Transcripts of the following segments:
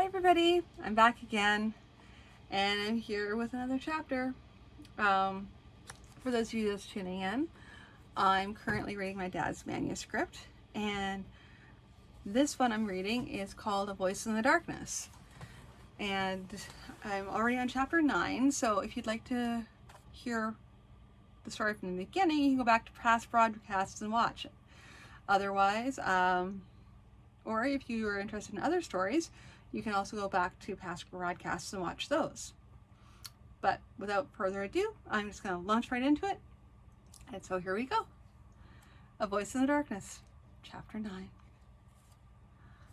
Hi everybody, I'm back again and I'm here with another chapter. For those of you just tuning in, I'm currently reading my dad's manuscript, and this one I'm reading is called A Voice in the Darkness, and I'm already on chapter 9, so if you'd like to hear the story from the beginning, you can go back to past broadcasts and watch it. Otherwise, or if you are interested in other stories, you can also go back to past broadcasts and watch those. But without further ado, I'm just going to launch right into it. And so here we go. A Voice in the Darkness, Chapter 9.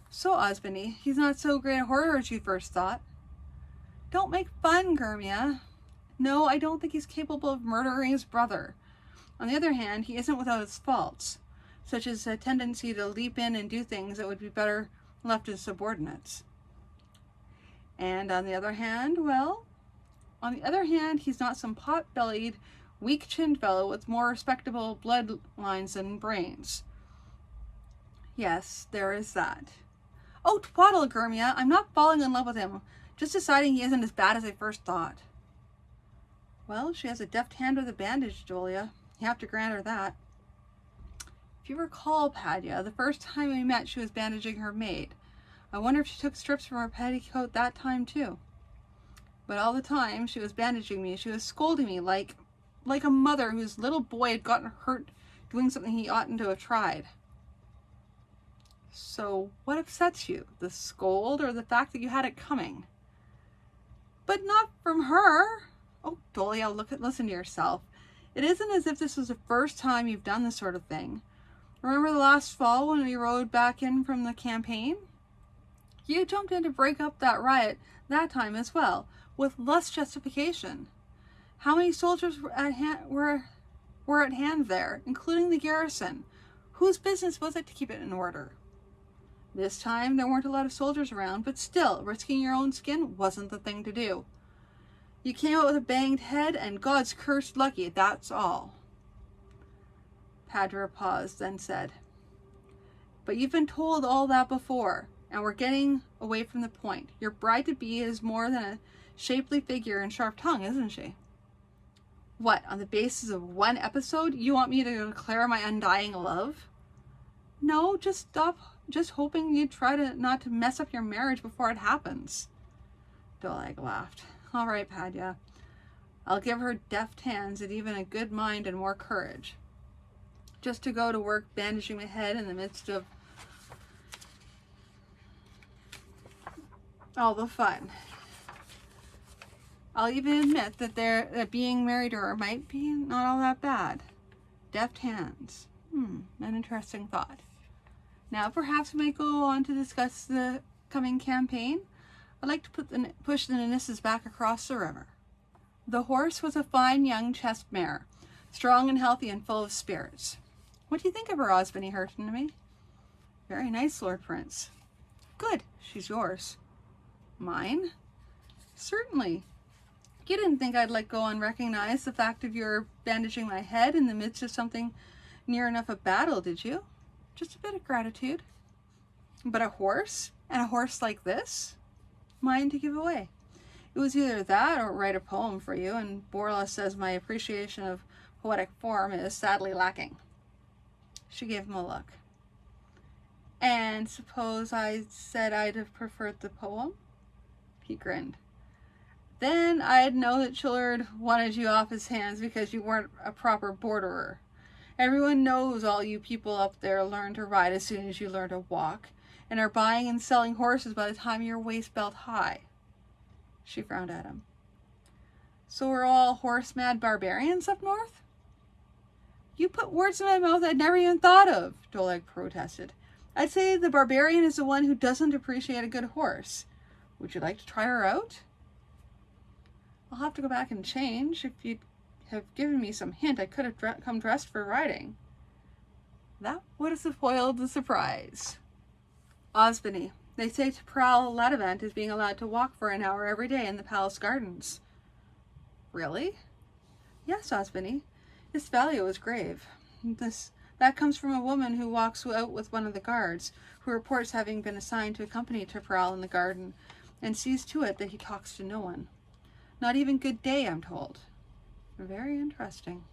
So, Osmond, he's not so great a horror as you first thought. Don't make fun, Gurmia. No, I don't think he's capable of murdering his brother. On the other hand, he isn't without his faults, such as a tendency to leap in and do things that would be better left to subordinates. And on the other hand, he's not some pot-bellied, weak-chinned fellow with more respectable bloodlines than brains. Yes, there is that. Oh, twaddle, Gurmia, I'm not falling in love with him, just deciding he isn't as bad as I first thought. Well, she has a deft hand with a bandage, Julia. You have to grant her that. If you recall, Padya, the first time we met, she was bandaging her maid. I wonder if she took strips from her petticoat that time, too. But all the time she was bandaging me, she was scolding me like a mother whose little boy had gotten hurt doing something he oughtn't to have tried. So what upsets you, the scold or the fact that you had it coming? But not from her. Oh, Dolia, listen to yourself. It isn't as if this was the first time you've done this sort of thing. Remember the last fall when we rode back in from the campaign? You jumped in to break up that riot that time as well, with less justification. How many soldiers were at hand there, including the garrison? Whose business was it to keep it in order? This time there weren't a lot of soldiers around, but still, risking your own skin wasn't the thing to do. You came out with a banged head, and God's cursed lucky, that's all. Padra paused, then said, But you've been told all that before, and we're getting away from the point. Your bride-to-be is more than a shapely figure and sharp tongue, isn't she? What, on the basis of one episode, you want me to declare my undying love? No, just hoping you'd try not to mess up your marriage before it happens. Dolag laughed. All right, Padya. I'll give her deft hands and even a good mind and more courage. Just to go to work bandaging my head in the midst of all the fun. I'll even admit that being married to her might be not all that bad. Deft hands. An interesting thought. Now perhaps we might go on to discuss the coming campaign. I'd like to push the Nisses back across the river. The horse was a fine young chest mare, strong and healthy and full of spirits. What do you think of her, Osmond? He heard from me. Very nice, Lord Prince. Good, she's yours. Mine? Certainly. You didn't think I'd let go unrecognized the fact of your bandaging my head in the midst of something near enough a battle, did you? Just a bit of gratitude. But a horse? And a horse like this? Mine to give away. It was either that or write a poem for you, and Borla says my appreciation of poetic form is sadly lacking. She gave him a look. And suppose I said I'd have preferred the poem? He grinned. Then I'd know that Chillard wanted you off his hands because you weren't a proper borderer. Everyone knows all you people up there learn to ride as soon as you learn to walk, and are buying and selling horses by the time you're waist belt high. She frowned at him. So we're all horse-mad barbarians up north? You put words in my mouth I'd never even thought of, Doleg protested. I'd say the barbarian is the one who doesn't appreciate a good horse. Would you like to try her out? I'll have to go back and change. If you'd have given me some hint, I could have come dressed for riding. That would have spoiled the surprise. Osmond, they say Pral Ladavant is being allowed to walk for an hour every day in the palace gardens. Really? Yes, Osmond. His value is grave. That comes from a woman who walks out with one of the guards, who reports having been assigned to accompany Pral in the garden and sees to it that he talks to no one. Not even good day, I'm told. Very interesting.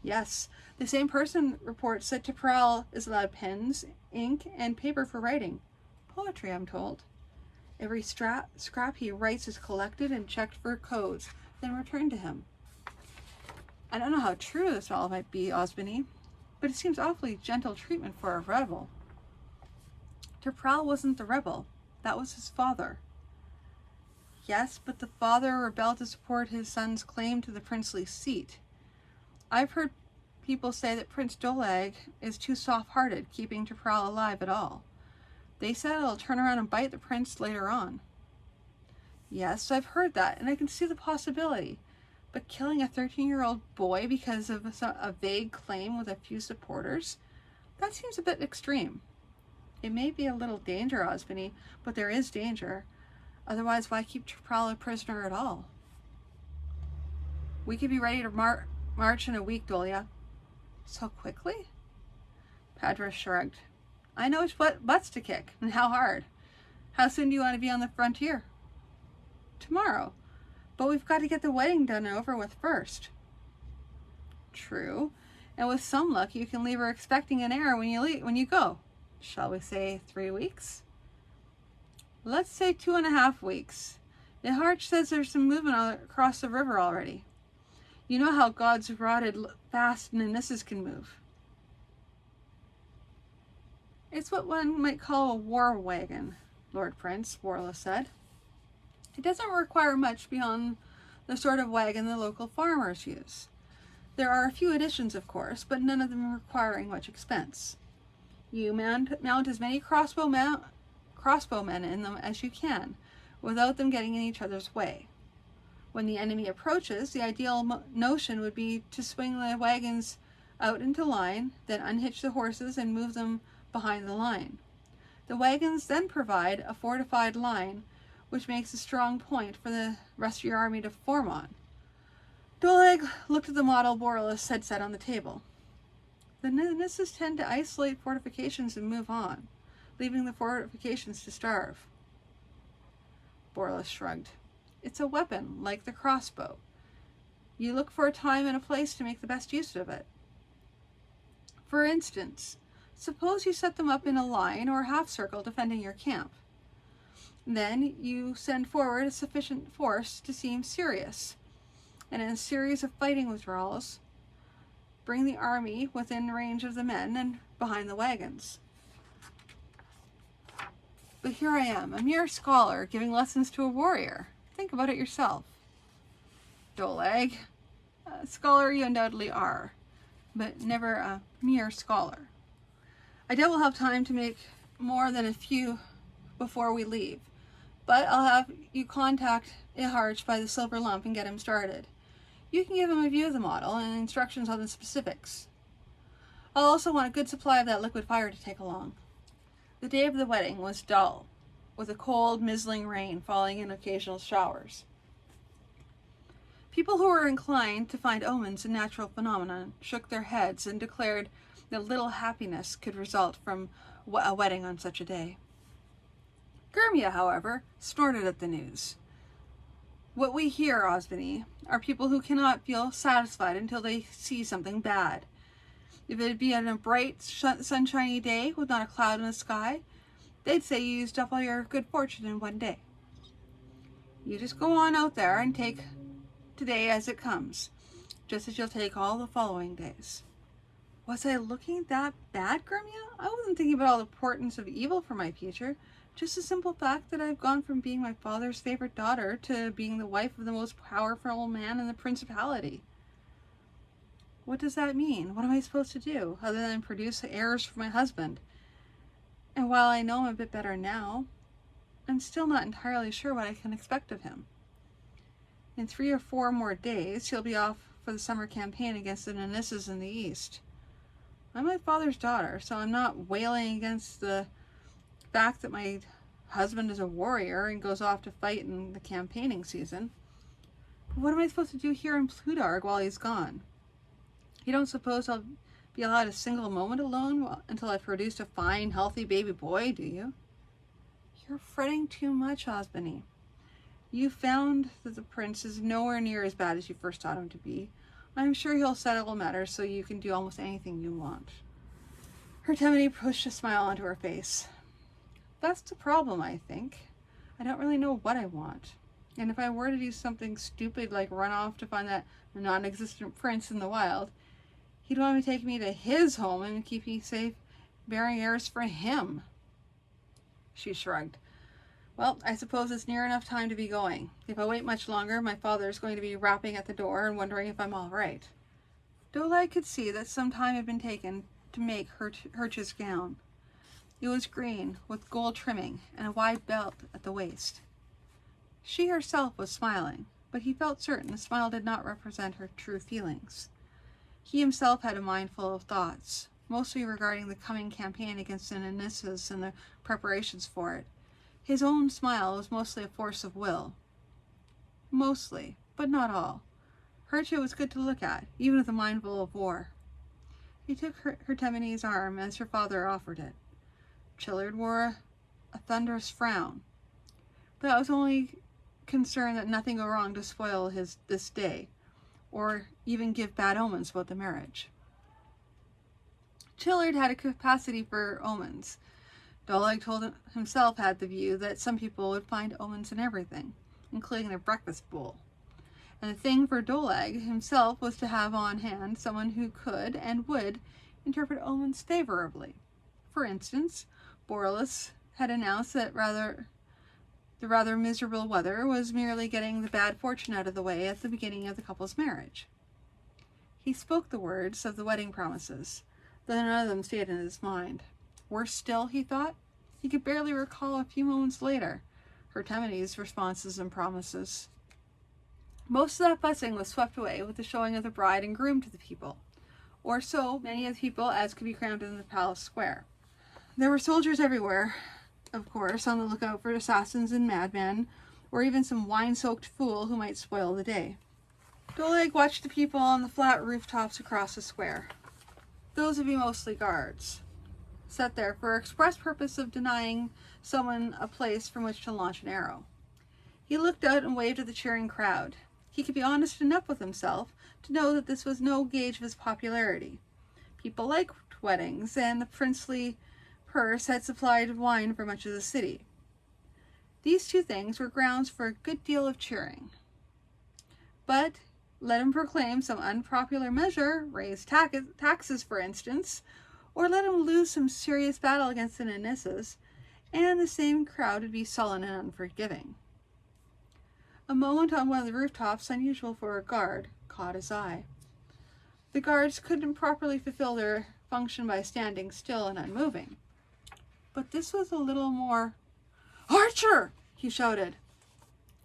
Yes, the same person reports that T'Pral is allowed pens, ink, and paper for writing. Poetry, I'm told. Every scrap he writes is collected and checked for codes, then returned to him. I don't know how true this all might be, Osmany, but it seems awfully gentle treatment for a rebel. T'Pral wasn't the rebel. That was his father. Yes, but the father rebelled to support his son's claim to the princely seat. I've heard people say that Prince Doleg is too soft-hearted, keeping T'Pral alive at all. They said it'll turn around and bite the prince later on. Yes, I've heard that, and I can see the possibility. But killing a 13-year-old boy because of a vague claim with a few supporters? That seems a bit extreme. It may be a little danger, Osmany, but there is danger. Otherwise, why keep T'Pral a prisoner at all? We could be ready to march in a week, Dolia. So quickly? Padra shrugged. I know which butts to kick, and how hard. How soon do you want to be on the frontier? Tomorrow. But we've got to get the wedding done and over with first. True. And with some luck, you can leave her expecting an heir when you go. Shall we say 3 weeks? Let's say 2.5 weeks. Iharch says there's some movement across the river already. You know how gods rotted fast Nanissus can move. It's what one might call a war wagon, Lord Prince, Warla said. It doesn't require much beyond the sort of wagon the local farmers use. There are a few additions, of course, but none of them requiring much expense. You mount as many crossbowmen in them as you can, without them getting in each other's way. When the enemy approaches, the ideal notion would be to swing the wagons out into line, then unhitch the horses and move them behind the line. The wagons then provide a fortified line, which makes a strong point for the rest of your army to form on. Doleg looked at the model Borlace had set on the table. The Nanissus tend to isolate fortifications and move on, leaving the fortifications to starve. Borlace shrugged. It's a weapon, like the crossbow. You look for a time and a place to make the best use of it. For instance, suppose you set them up in a line or half circle defending your camp. Then you send forward a sufficient force to seem serious, and in a series of fighting withdrawals, bring the army within range of the men and behind the wagons. But here I am, a mere scholar, giving lessons to a warrior. Think about it yourself. Doleg, a scholar you undoubtedly are, but never a mere scholar. I doubt we'll have time to make more than a few before we leave, but I'll have you contact Iharch by the silver lump and get him started. You can give him a view of the model and instructions on the specifics. I'll also want a good supply of that liquid fire to take along. The day of the wedding was dull, with a cold, mizzling rain falling in occasional showers. People who were inclined to find omens a natural phenomenon shook their heads and declared that little happiness could result from a wedding on such a day. Gurmia, however, snorted at the news. What we hear, Osmany, are people who cannot feel satisfied until they see something bad. If it be on a bright, sunshiny day with not a cloud in the sky, they'd say you used up all your good fortune in one day. You just go on out there and take today as it comes, just as you'll take all the following days. Was I looking that bad, Gurmia? I wasn't thinking about all the portents of evil for my future. Just the simple fact that I've gone from being my father's favorite daughter to being the wife of the most powerful man in the principality. What does that mean? What am I supposed to do, other than produce heirs for my husband? And while I know him a bit better now, I'm still not entirely sure what I can expect of him. In 3 or 4 more days, he'll be off for the summer campaign against the Nanissus in the east. I'm my father's daughter, so I'm not wailing against the fact that my husband is a warrior and goes off to fight in the campaigning season. But what am I supposed to do here in Plutarch while he's gone? You don't suppose I'll be allowed a single moment alone until I've produced a fine, healthy baby boy, do you? You're fretting too much, Osmany. You found that the prince is nowhere near as bad as you first thought him to be. I'm sure he'll settle matters so you can do almost anything you want. Hermione pushed a smile onto her face. That's the problem, I think. I don't really know what I want. And if I were to do something stupid like run off to find that non-existent prince in the wild, he'd want to take me to his home and keep me safe, bearing heirs for him. She shrugged. Well, I suppose it's near enough time to be going. If I wait much longer, my father's going to be rapping at the door and wondering if I'm all right. Dolag could see that some time had been taken to make Hertha's gown. It was green, with gold trimming, and a wide belt at the waist. She herself was smiling, but he felt certain the smile did not represent her true feelings. He himself had a mind full of thoughts, mostly regarding the coming campaign against the Nineths and the preparations for it. His own smile was mostly a force of will. Mostly, but not all. Hertha was good to look at, even with a mind full of war. He took Hermione's arm as her father offered it. Chillard wore a thunderous frown, but that was only concerned that nothing go wrong to spoil this day, or even give bad omens about the marriage. Chillard had a capacity for omens. Dolag told himself had the view that some people would find omens in everything, including their breakfast bowl. And the thing for Dolag himself was to have on hand someone who could and would interpret omens favorably. For instance, Borlus had announced that the rather miserable weather was merely getting the bad fortune out of the way at the beginning of the couple's marriage. He spoke the words of the wedding promises, though none of them stayed in his mind. Worse still, he thought, he could barely recall a few moments later Hermione's responses and promises. Most of that fussing was swept away with the showing of the bride and groom to the people, or so many of the people as could be crammed in the palace square. There were soldiers everywhere, of course, on the lookout for assassins and madmen, or even some wine-soaked fool who might spoil the day. Dolag watched the people on the flat rooftops across the square. Those would be mostly guards, set there for express purpose of denying someone a place from which to launch an arrow. He looked out and waved at the cheering crowd. He could be honest enough with himself to know that this was no gauge of his popularity. People liked weddings, and the princely purse had supplied wine for much of the city. These two things were grounds for a good deal of cheering. But let him proclaim some unpopular measure, raise taxes for instance, or let him lose some serious battle against the Nineths, and the same crowd would be sullen and unforgiving. A moment on one of the rooftops, unusual for a guard, caught his eye. The guards couldn't properly fulfill their function by standing still and unmoving. But this was a little more. "Archer!" he shouted.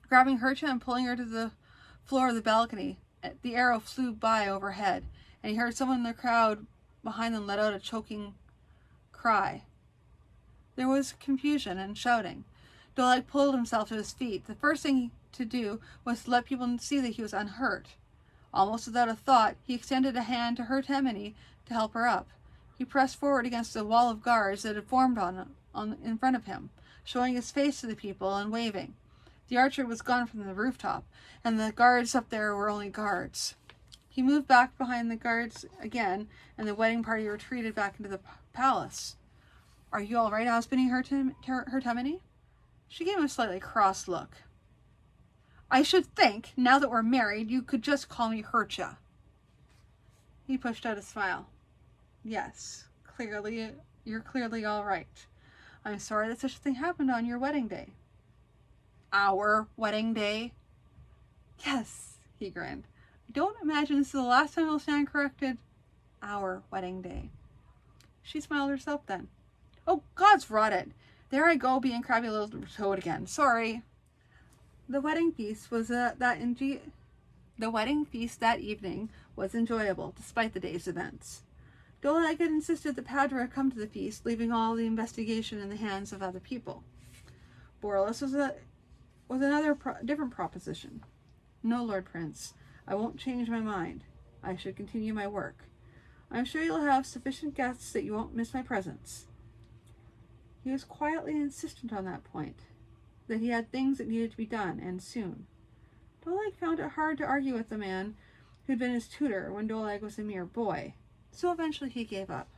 Grabbing Hertha and pulling her to the floor of the balcony, the arrow flew by overhead, and he heard someone in the crowd behind them let out a choking cry. There was confusion and shouting. Dolag pulled himself to his feet. The first thing to do was to let people see that he was unhurt. Almost without a thought, he extended a hand to Hermione to help her up. He pressed forward against the wall of guards that had formed in front of him, showing his face to the people and waving. The archer was gone from the rooftop, and the guards up there were only guards. He moved back behind the guards again, and the wedding party retreated back into the palace. "Are you all right, Osmany, Hermione?" She gave him a slightly cross look. "I should think, now that we're married, you could just call me Hertha." He pushed out a smile. "Yes, you're clearly all right. I'm sorry that such a thing happened on your wedding day." "Our wedding day?" "Yes," he grinned. "I don't imagine this is the last time you'll stand corrected. Our wedding day." She smiled herself then. "Oh, God's rot it. There I go being crabby little toad again. Sorry." The wedding feast that evening was enjoyable, despite the day's events. Dolag had insisted that Padra come to the feast, leaving all the investigation in the hands of other people. Borlus was another different proposition. "No, Lord Prince, I won't change my mind. I should continue my work. I'm sure you'll have sufficient guests that you won't miss my presence." He was quietly insistent on that point, that he had things that needed to be done, and soon. Doleg found it hard to argue with the man who'd been his tutor when Doleg was a mere boy, so eventually he gave up.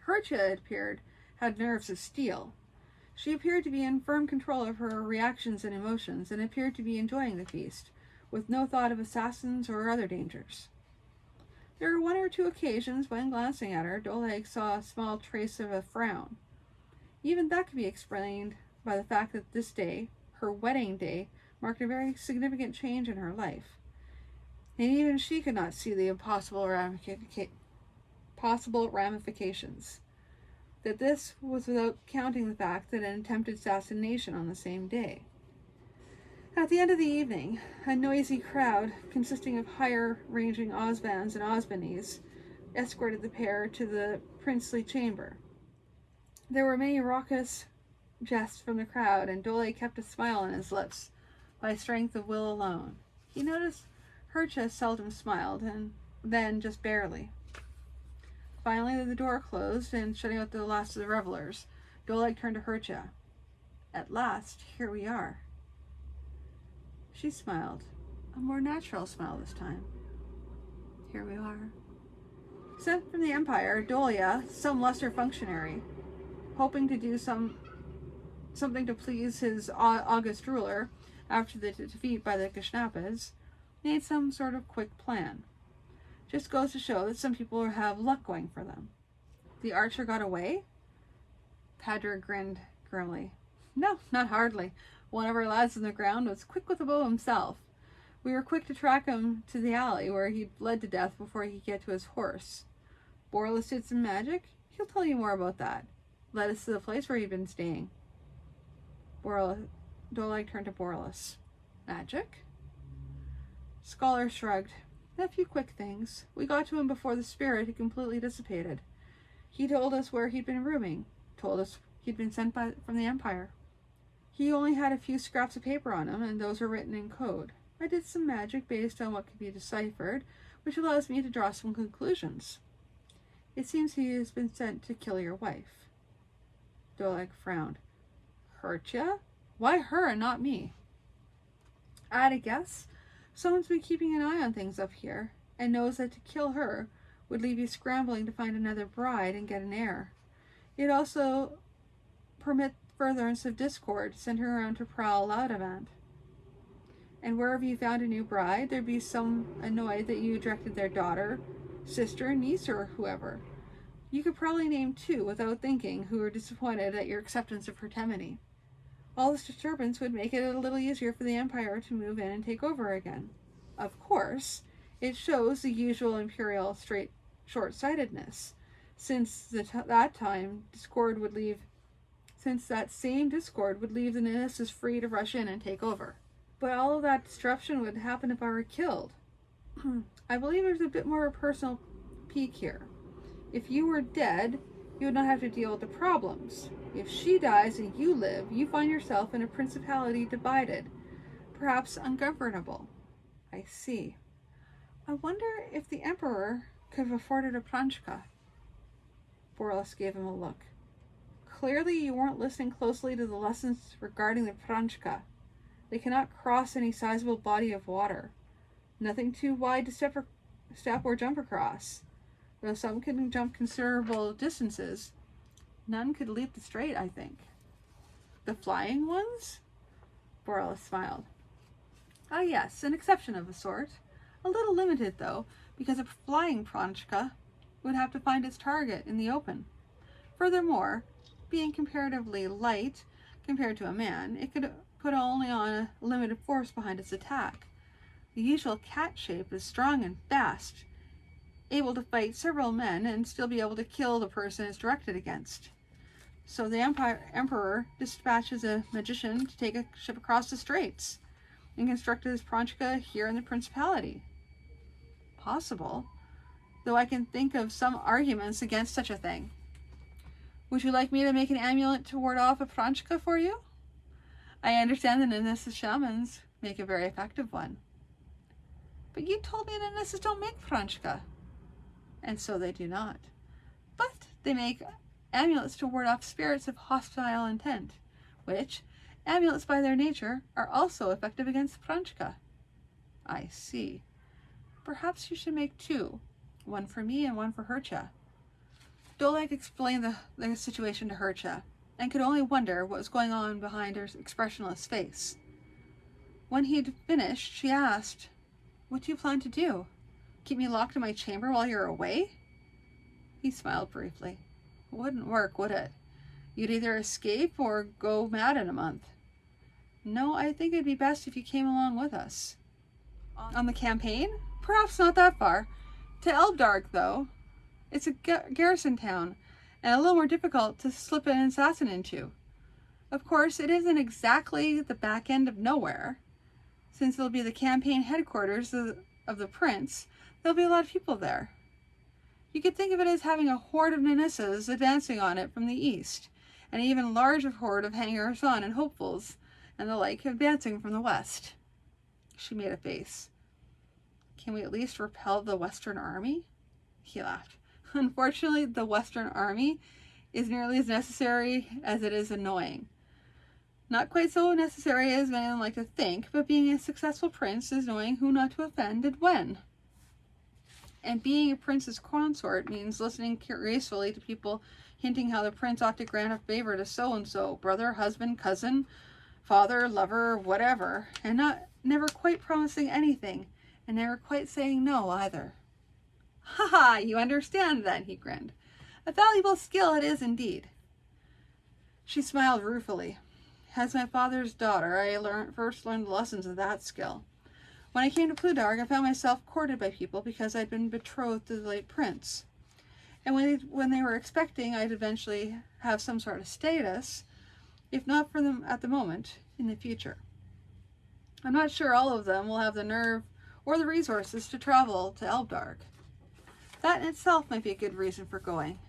Hertia, it appeared, had nerves of steel. She appeared to be in firm control of her reactions and emotions, and appeared to be enjoying the feast, with no thought of assassins or other dangers. There were one or two occasions when, glancing at her, Doleg saw a small trace of a frown. Even that could be explained by the fact that this day, her wedding day, marked a very significant change in her life. And even she could not see the possible ramifications. That this was without counting the fact that an attempted assassination on the same day. At the end of the evening, a noisy crowd, consisting of higher-ranging Osvans and Osmanes, escorted the pair to the princely chamber. There were many raucous jests from the crowd, and Doleg kept a smile on his lips by strength of will alone. He noticed Hertia seldom smiled, and then just barely. Finally, the door closed, and shutting out the last of the revelers, Doleg turned to Hertia. "At last, here we are." She smiled, a more natural smile this time. "Here we are." Sent from the Empire, Dolia, some lesser functionary, hoping to do something to please his august ruler after the defeat by the Geshnapes, made some sort of quick plan. Just goes to show that some people have luck going for them. "The archer got away?" Padra grinned grimly. "No, not hardly. One of our lads on the ground was quick with a bow himself. We were quick to track him to the alley where he'd bled to death before he could get to his horse. Borlus did some magic. He'll tell you more about that. Led us to the place where he'd been staying." Doleg turned to Borlus. "Magic?" Scholar shrugged. "A few quick things. We got to him before the spirit had completely dissipated. He told us where he'd been rooming. Told us he'd been sent from the Empire. He only had a few scraps of paper on him, and those were written in code. I did some magic based on what could be deciphered, which allows me to draw some conclusions. It seems he has been sent to kill your wife." Doleg frowned. "Hertia? Why her and not me?" "I had a guess. Someone's been keeping an eye on things up here, and knows that to kill her would leave you scrambling to find another bride and get an heir. It also permit furtherance of discord, send her around to prowl Laudavant. And wherever you found a new bride, there'd be some annoyed that you directed their daughter, sister, niece, or whoever. You could probably name 2 without thinking who were disappointed at your acceptance of Hertemene. All this disturbance would make it a little easier for the Empire to move in and take over again. Of course, it shows the usual imperial short-sightedness, since that same discord would leave the Nineths free to rush in and take over. But all of that disruption would happen if I were killed. I believe there's a bit more of a personal peak here. If you were dead, you would not have to deal with the problems. If she dies and you live, you find yourself in a principality divided, perhaps ungovernable." "I see. I wonder if the Emperor could have afforded a Pranchka." Borlus gave him a look. "Clearly you weren't listening closely to the lessons regarding the Pranchka. They cannot cross any sizable body of water. Nothing too wide to step or jump across. Though some can jump considerable distances, none could leap the strait, I think." "The flying ones?" Borlus smiled. "Ah, yes, an exception of a sort. A little limited, though, because a flying Pranchka would have to find its target in the open. Furthermore, being comparatively light compared to a man, it could put only on a limited force behind its attack. The usual cat shape is strong and fast, able to fight several men and still be able to kill the person it's directed against. So the Emperor dispatches a magician to take a ship across the straits and construct his Pranchka here in the Principality. Possible, though I can think of some arguments against such a thing. Would you like me to make an amulet to ward off a Pranchka for you? I understand the Nineths shamans make a very effective one." "But you told me the Nineths don't make Pranchka." "And so they do not. But they make amulets to ward off spirits of hostile intent, which, amulets by their nature, are also effective against Pranchka. I see. Perhaps you should make two, one for me and one for Hercha. Doleg explained the situation to Hercha, and could only wonder what was going on behind her expressionless face. When he'd finished, she asked, "What do you plan to do? Keep me locked in my chamber while you're away?" He smiled briefly. "Wouldn't work, would it? You'd either escape or go mad in a month. No, I think it'd be best if you came along with us." "On the campaign? Perhaps not that far. To Elbdarg, though. It's a garrison town, and a little more difficult to slip an assassin into. Of course, it isn't exactly the back end of nowhere. Since it'll be the campaign headquarters of the prince, there'll be a lot of people there. You could think of it as having a horde of Ninissas advancing on it from the east, and an even larger horde of hangers-on and hopefuls and the like advancing from the west." She made a face. "Can we at least repel the Western Army?" He laughed. "Unfortunately, the Western Army is nearly as necessary as it is annoying. Not quite so necessary as many like to think, but being a successful prince is knowing who not to offend and when. And being a prince's consort means listening gracefully to people hinting how the prince ought to grant a favor to so-and-so, brother, husband, cousin, father, lover, whatever, and never quite promising anything, and never quite saying no either." "Ha ha, you understand then," he grinned. "A valuable skill it is indeed." She smiled ruefully. "As my father's daughter, I first learned the lessons of that skill. When I came to Plutarch, I found myself courted by people because I'd been betrothed to the late prince. And when they were expecting I'd eventually have some sort of status, if not for them at the moment, in the future. I'm not sure all of them will have the nerve or the resources to travel to Elbdarg. That in itself might be a good reason for going.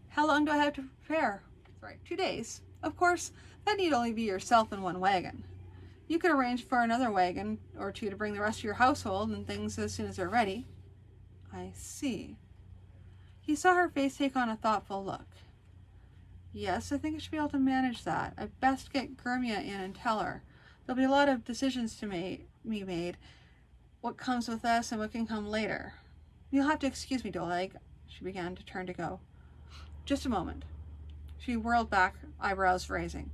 How long do I have to prepare?" "Right, 2 days. Of course, that need only be yourself in one wagon. You could arrange for another wagon or two to bring the rest of your household and things as soon as they're ready." "I see." He saw her face take on a thoughtful look. "Yes, I think I should be able to manage that. I'd best get Germia in and tell her. There'll be a lot of decisions to be made. What comes with us and what can come later. You'll have to excuse me, Doleg." She began to turn to go. "Just a moment." She whirled back, eyebrows raising.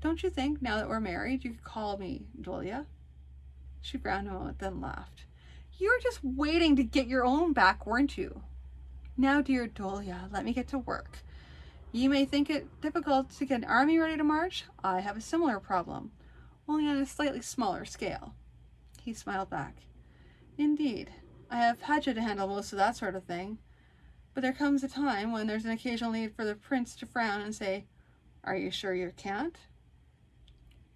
"Don't you think, now that we're married, you could call me Dolia?" She frowned a moment, then laughed. "You were just waiting to get your own back, weren't you? Now, dear Dolia, let me get to work. You may think it difficult to get an army ready to march. I have a similar problem, only on a slightly smaller scale." He smiled back. "Indeed, I have Hadja to handle most of that sort of thing. But there comes a time when there's an occasional need for the prince to frown and say, 'Are you sure you can't?'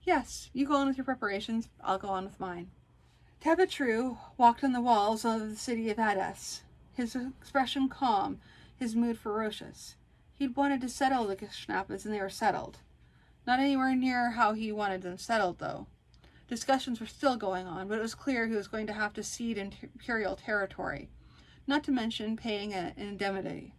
Yes, you go on with your preparations, I'll go on with mine." Tabitru walked on the walls of the city of Hades, his expression calm, his mood ferocious. He'd wanted to settle the Geschnappes, and they were settled. Not anywhere near how he wanted them settled, though. Discussions were still going on, but it was clear he was going to have to cede imperial territory, not to mention paying an indemnity.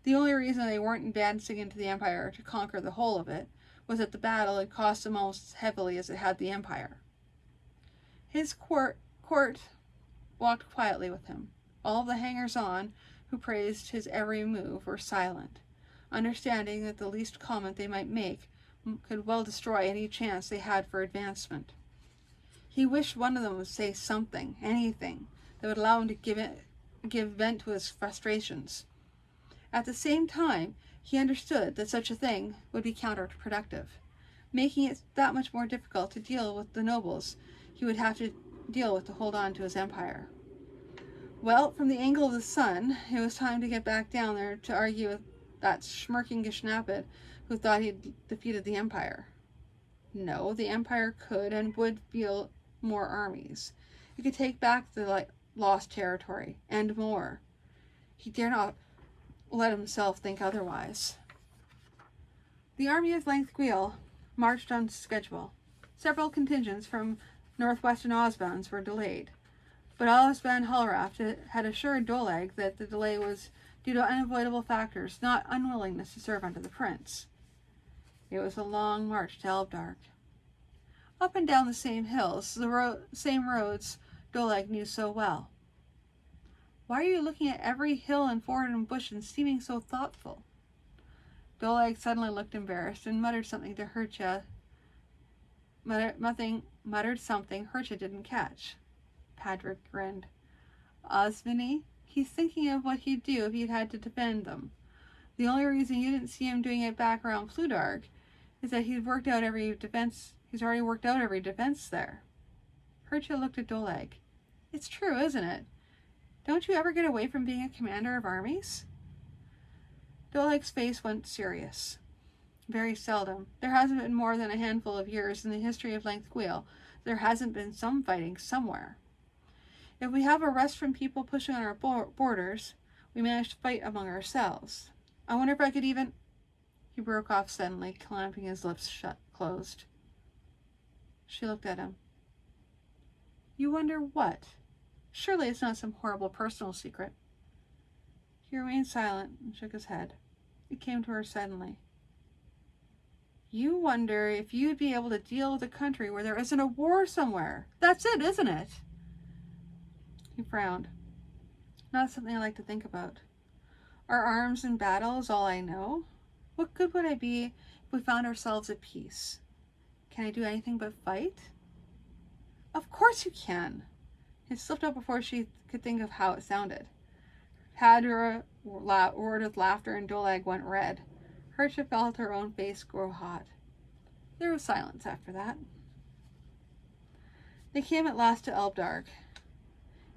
The only reason they weren't advancing into the empire to conquer the whole of it was that the battle had cost them almost as heavily as it had the empire. His court walked quietly with him. All of the hangers-on who praised his every move were silent, understanding that the least comment they might make could well destroy any chance they had for advancement. He wished one of them would say something, anything, that would allow him to give vent to his frustrations. At the same time, he understood that such a thing would be counterproductive, making it that much more difficult to deal with the nobles he would have to deal with to hold on to his empire. Well, from the angle of the sun, it was time to get back down there to argue with that smirking Geschnappet who thought he'd defeated the empire. No, the empire could and would field more armies. It could take back the lost territory, and more. He dare not let himself think otherwise. The army of Langthuil marched on schedule. Several contingents from northwestern Osbans were delayed, but Osban Hallraft had assured Doleg that the delay was due to unavoidable factors, not unwillingness to serve under the prince. It was a long march to Elbdark. Up and down the same hills, the same roads Doleg knew so well. Why are you looking at every hill and ford and bush and seeming so thoughtful? Doleg suddenly looked embarrassed and muttered something to Hercha. Muttered something Hercha didn't catch. Padric grinned. Osmini, he's thinking of what he'd do if he'd had to defend them. The only reason you didn't see him doing it back around Plutarch is that he's already worked out every defense there. Hercha looked at Doleg. It's true, isn't it? Don't you ever get away from being a commander of armies? Doleg's face went serious. Very seldom. There hasn't been more than a handful of years in the history of Lengthguil. There hasn't been some fighting somewhere. If we have a rest from people pushing on our borders, we manage to fight among ourselves. I wonder if I could even... He broke off suddenly, clamping his lips closed. She looked at him. You wonder what? Surely it's not some horrible personal secret. He remained silent and shook his head. It came to her suddenly. You wonder if you'd be able to deal with a country where there isn't a war somewhere. That's it, isn't it? He frowned. Not something I like to think about. Are arms and battles all I know? What good would I be if we found ourselves at peace? Can I do anything but fight? Of course you can. It slipped out before she could think of how it sounded. Hadra roared with laughter and Doleg went red. Hercha felt her own face grow hot. There was silence after that. They came at last to Elbdark.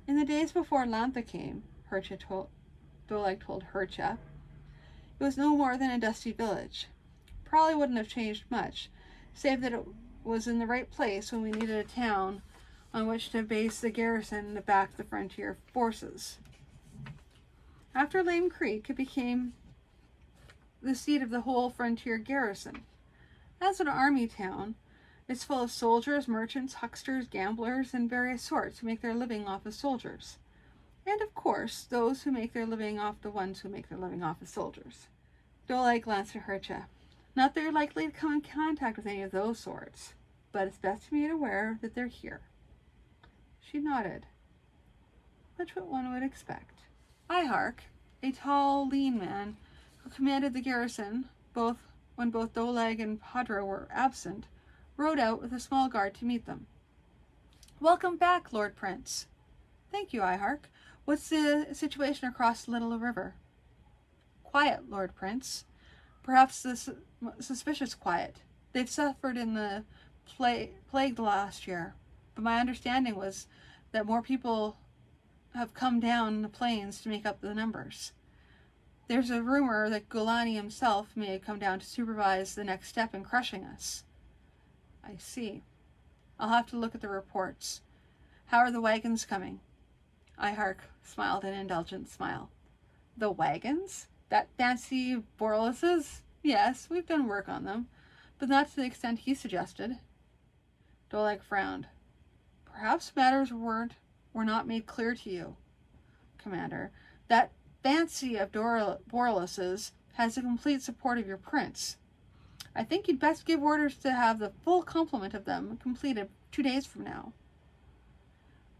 In the days before Lantha came, Doleg told Hercha, it was no more than a dusty village. Probably wouldn't have changed much, save that it was in the right place when we needed a town on which to base the garrison to back the frontier forces. After Lame Creek, it became the seat of the whole frontier garrison. As an army town, it's full of soldiers, merchants, hucksters, gamblers, and various sorts who make their living off of soldiers. And, of course, those who make their living off the ones who make their living off of soldiers. Doleg glanced at Hercha. Not that you're likely to come in contact with any of those sorts, but it's best to be made aware that they're here. She nodded. Much what one would expect. Ihark, a tall, lean man who commanded the garrison, when both Doleg and Padra were absent, rode out with a small guard to meet them. Welcome back, Lord Prince. Thank you, Ihark. What's the situation across the Little River? Quiet, Lord Prince. Perhaps suspicious quiet. They've suffered in the plague last year, but my understanding was that more people have come down the plains to make up the numbers. There's a rumor that Gulani himself may have come down to supervise the next step in crushing us. I see. I'll have to look at the reports. How are the wagons coming? Ihark smiled an indulgent smile. The wagons? That fancy Borlas's? Yes, we've done work on them, but not to the extent he suggested. Doleg frowned. Perhaps matters were not made clear to you, Commander. That fancy of Borlas's has the complete support of your prince. I think you'd best give orders to have the full complement of them completed 2 days from now.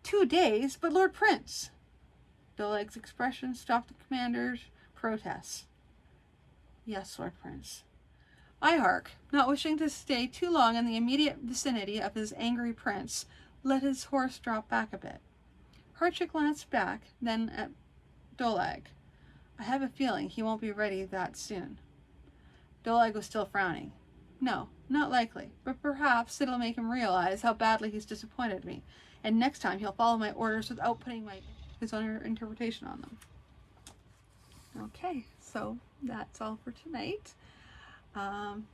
2 days? But Lord Prince! Doleg's expression stopped the commander's protests. Yes, Lord Prince. Ihark, not wishing to stay too long in the immediate vicinity of his angry prince, let his horse drop back a bit. Hercha glanced back, then at Doleg. I have a feeling he won't be ready that soon. Doleg was still frowning. No, not likely, but perhaps it'll make him realize how badly he's disappointed me, and next time he'll follow my orders without putting his own interpretation on them. Okay, so that's all for tonight.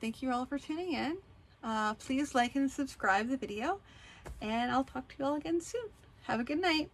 Thank you all for tuning in. Please like and subscribe the video, and I'll talk to you all again soon. Have a good night.